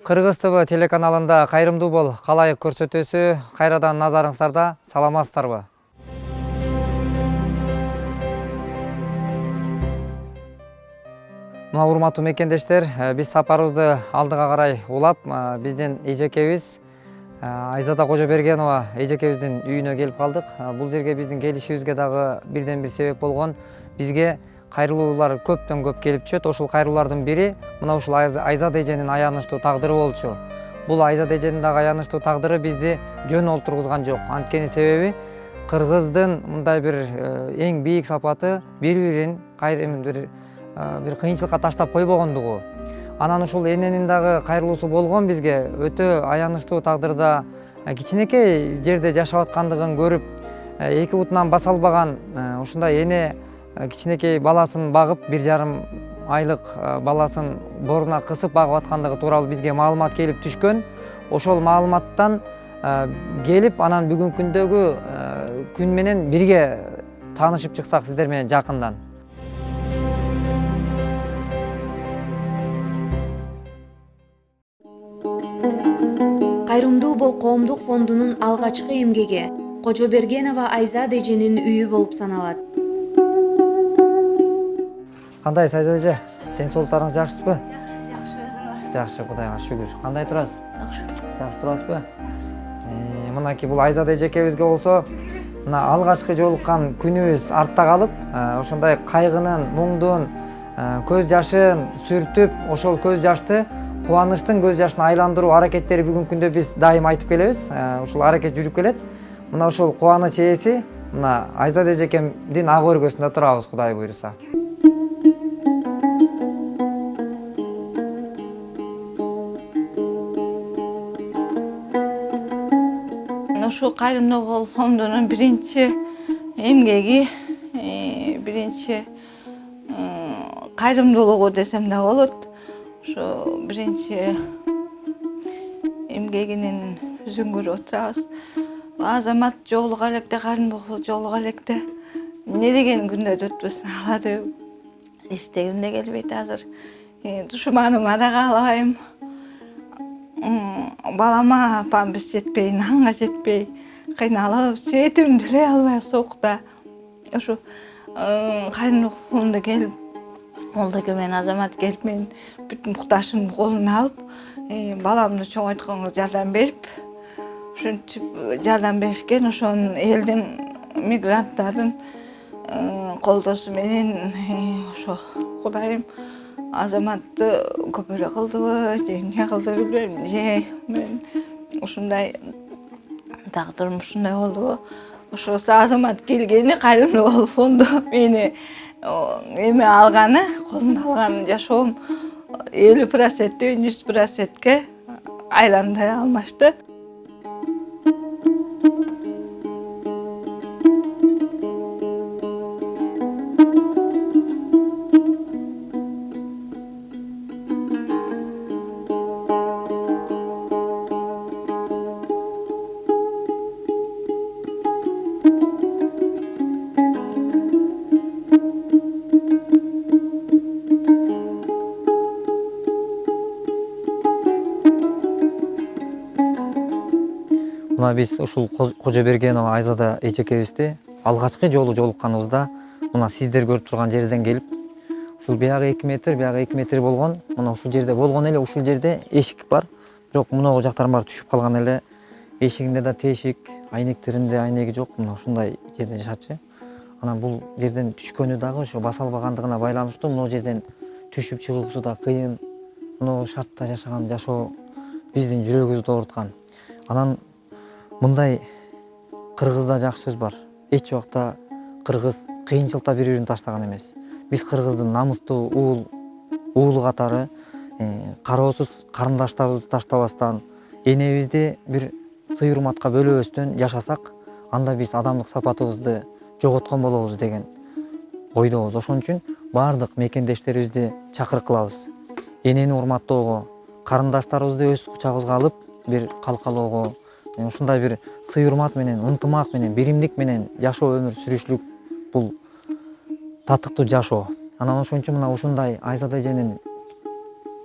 Кыргыз ТВ телеканалында кайрымдуу бол калайык көрсөтүүсү кайрадан назарыңыздарда. Саламатсыздарбы? Мына урматтуу мекендештер, биз сапарыбызды алдыга карай улап, биздин эжекебиз Айзада Кожобергенова эжекебиздин үйүнө келип калдык. Бул жерге биздин келишибизге дагы бирден бир себеп болгон, бизге кайрылуулар көптөн көп келип түшөт. Ошол кайрылуулардын бири мына ушул Айзада эженин аянычтуу тагдыры болчу. Бул Айзада эженин дагы аянычтуу тагдыры бизди жөн олтургузган жок. Анткени себеби кыргыздын мындай бир эң бийик сапаты бири-бирин бир кыйынчылыкка таштап койбогондугу. Анан ушул эненин дагы кайрылуусу болгон бизге өтө аянычтуу тагдырда кичинекей жерде жашап аткандыгын көрүп, эки бутунан баса албаган ушундай эне кичинекей баласын багып, 1,5 айлык баласын боруна кысып багып аткандыгы тууралуу бизге маалымат келип түшкөн. Ошол маалыматтан келип, анан бүгүнкү күндөгү күн менен бирге таанышып чыксак сиздер менен жакындан. Кайрымдуу бол коомдук фондунун алгачкы эмгеги Кожобергенова Айзада эженин үйү болуп саналат. Кандайсыз Айзада эже? Ден соолуктарыңыз жакшысызбы? Жакшы. Жакшы, Кудайга шүгүр. Кандай турасыз? Жакшы турасызбы? Мынакей бул Айзада эжекебизге болсо, мына алгачкы жолуккан күнүбүз артта калып, ошондой кайгынын, муңдун көз жашын сүртүп, ошол көз жашты кубанычтын көз жашына айландыруу аракеттери бүгүнкү күндө биз дайым айтып келебиз. Ушул аракет жүрүп келет. Мына ошол кубаныч ээси мына Айзада эжекемдин ак өргөсүндө турабыз, Кудай буйруса. Ушул кайрымдуу бол фондунун биринчи эмгеги, биринчи кайрымдуулугу десем да болот. Ошо биринчи эмгегинин жүзүн көрүп отурабыз. Азамат жолуга электе, кайрымдуулук жолуга электе эмне деген күндөрдү өтпөсүн алады. Эстегим да келбейт азыр. Душманыма да каалабайм. Балама памперс жетпей, нанга жетпей, кыйналып, светимди эле албай соокта. Ошо кайрымдуулук фонду келип, Молдоке менен Азамат келип, мен бүт мукташымды колуна алып, баламды чоңойтконго жардам берип, ушинтип жардам беришкен. Ошонун элдин, мигранттардын колдоосу менен ошо Кудайым Азаматты көпөрө кылдыбы, же эмне кылды билбейм, же мен ушундай тагдырым ушундай болдубу. Ошо Азамат келгени, кайрымдуу бол фонду мени эме алганы, колуна алганы, жашоом 50%, 100%ке айландай алмашты. Мына биз ушул Кожобергенова Айзада эжекебизди алгачкы жолу жолукканыбызда мына сиздер көрүп турган жерден келип, ушул биягы 2 метр, биягы 2 метр болгон, мына ушул жерде болгон эле, ушул жерде эшик бар. Бирок мынагу жактарын баары түшүп калган эле. Эшигинде да тешик, айнектеринде айнеги жок. Мына ушундай жерде жашачы. Анан бул жерден түшкөнү дагы ошо баса албагандыгына байланыштуу. Мына жерден түшүп чыгуусу да кыйын. Мына шартта жашаган жашоо биздин жүрөгүбүздү ооруткан. Анан мындай кыргызда жакшы сөз бар. Эч убакта кыргыз кыйынчылыкта бири-бирин таштаган эмес. Биз кыргыздын намыстуу уулу катары кароосуз карындаштарыбызды таштабастан, энебизди бир сый-урматка бөлөбөстөн жашасак, анда биз адамдык сапатыбызды жоготкон болобуз деген ойдобуз. Ошон үчүн баардык мекендештерибизди чакырык кылабыз. Энени урматтоого, карындаштарыбызды өз кучагыбызга алып, бир калкалоого, ушундай бир сый-урмат менен, ынтымак менен, биримдик менен жашоо өмүр сүрүшлүк бул татыктуу жашоо. Анан ошон үчүн мына ушундай Айзада эженин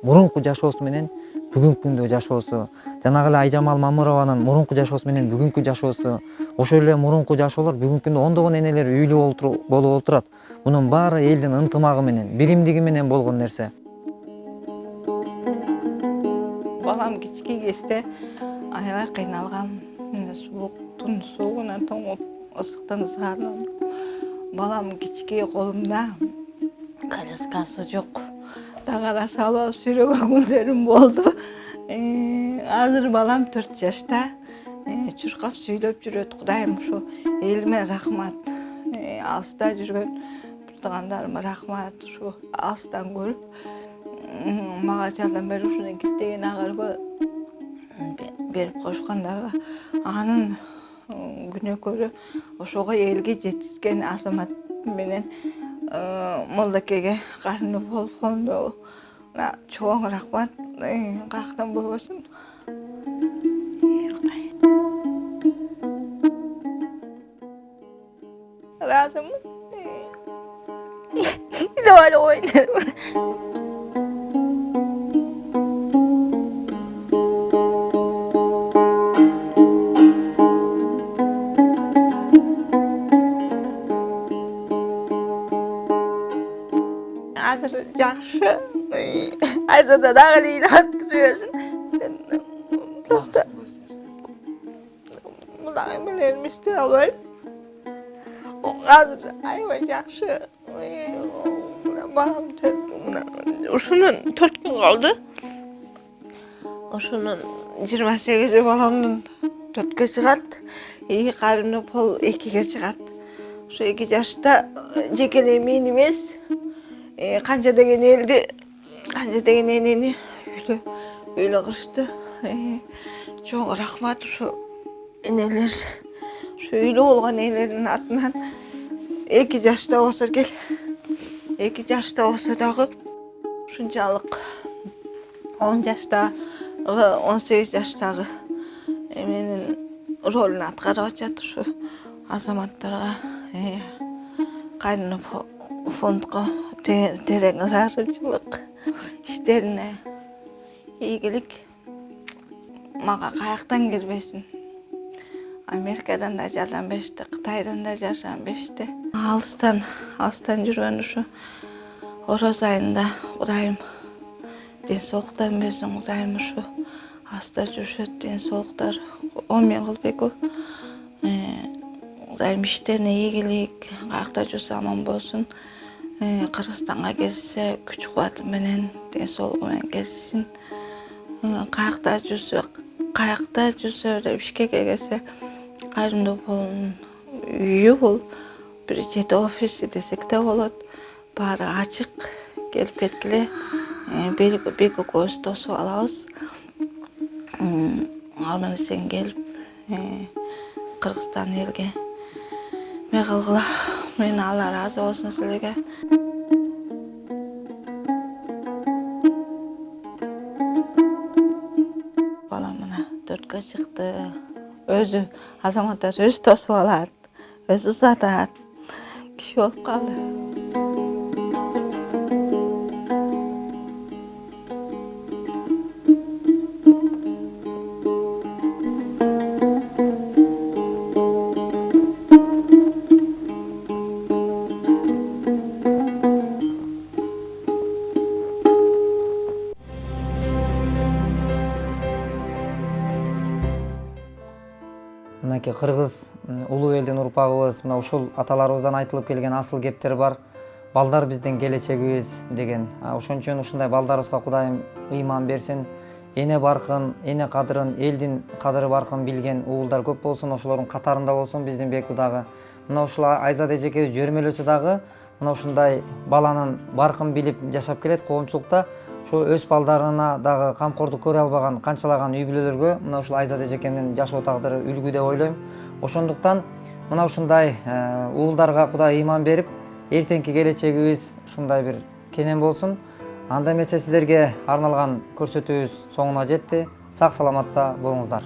мурунку жашоосу менен бүгүнкү күндө жашоосу, жанагы эле Айжамал Мамырованын мурунку жашоосу менен бүгүнкү жашоосу, ошол эле мурунку жашоолор бүгүнкү күндө ондогон энелер үйлүү болуп отурат. Мунун баары элдин ынтымагы менен, биримдиги менен болгон нерсе. Балам кички кезде аябай кыйналгам. Сууктун суугунан тоңуп, ысыктын ызгаарынан. Балам кички колумда коляскасы жок. Дагара салып сүйрөгөн күндөрүм болду. Азыр балам 4 жашта. Чуркап сүйлөп жүрөт. Кудайым ушу элиме рахмат. Алыста жүргөн туугандарыма рахмат. Ушу алыстан көрүп, мага жардам берип ушуну килтеген агарга берип коюшкандарга анын күнөөкөрү ошого элге жеткизген Азамат менен Молдакеге Карынбол фондуна чоң рахмат. Кайрактан болбосун. Разымын. Давай ойнайм. Azır yaxşı. Ayzada dağlı arttırıyorsun. Просто Bundan bilermişti alayım. Azır ayva yaxşı. Balam uşunun 4 gün kaldı. Uşunun 28'i balamın 4'e çıkat. İyi karımda pol 2'ye çıkat. Şu 2 yaşta jekeleymeyin emez. Kanca degen eldi, kanca degen eneni öyle kırıştı. Çok rahmat şu eneler, şu öyle olgan enelerin atından 2 yaşta olsa gel, 2 yaşta olsa dağı şuncalık 10 yaşta, 18 yaştağı menin rolünü atkarıp жатыр şu azamatlarga, kaynanıp fondga tereң ырашычылык иштерине ийгилик мага каяктан келбесин. Америкадан да жардам беришти, Кытайдан да жардам беришти. Алыстан жүргөн ушу ороз айында Кудайым ден соолуктан берсин. Кудайым ушу аста жүрүшөт ден соолуктар 10 миң кылбеку. Кудайым иштерине ийгилик, каякта жүрсө аман болсун. Кыргызстанга келсе күч кубаты менен, ден соолугу менен келсин. Каякта жүрсө деп Бишкекке келсе, Карындополдун үйү бул. Бир жети офиси десек де болот. Баары ачык, келип кеткиле. Бек экөөбүз тосуп алабыз. Алдын сен келип Кыргызстан элге ме кылгыла. Мен Алла разы болсун силерге. Балам мына 4-кө чыкты. Өзү Азаматтар өзү тосуп алат, өзү узатат. Киши болуп калды. Мынакей кыргыз улуу элдин урпагыбыз, мына ушул аталарыбыздан айтылып келген асыл кептер бар. Балдар биздин келечегибиз деген. Ошон үчүн ушундай балдарыбызга Кудайым ыйман берсин. Эне баркын, эне кадырын, элдин кадыры баркын билген уулдар көп болсун, ошолордун катарында болсун биздин Беку дагы. Мына ушул Айзат эжекебиз жөрмөлөсү дагы мына ушундай баланын баркын билип жашап келет коомчулукта. Şu öz balдарына дагы камкордук көрө албаган канчалаган үй бүлөлөргө мына ушул Айзат эжекемдин жашоо тагдыры үлгү деп ойлойм. Ошондуктан мына ушундай уулдарга Кудай ыйман берип, эртеңки келечегибиз ушундай бир кенен болсун. Анда эмесе силерге арналган көрсөтүүбүз соңуна жетти. Сак саламатта болуңуздар.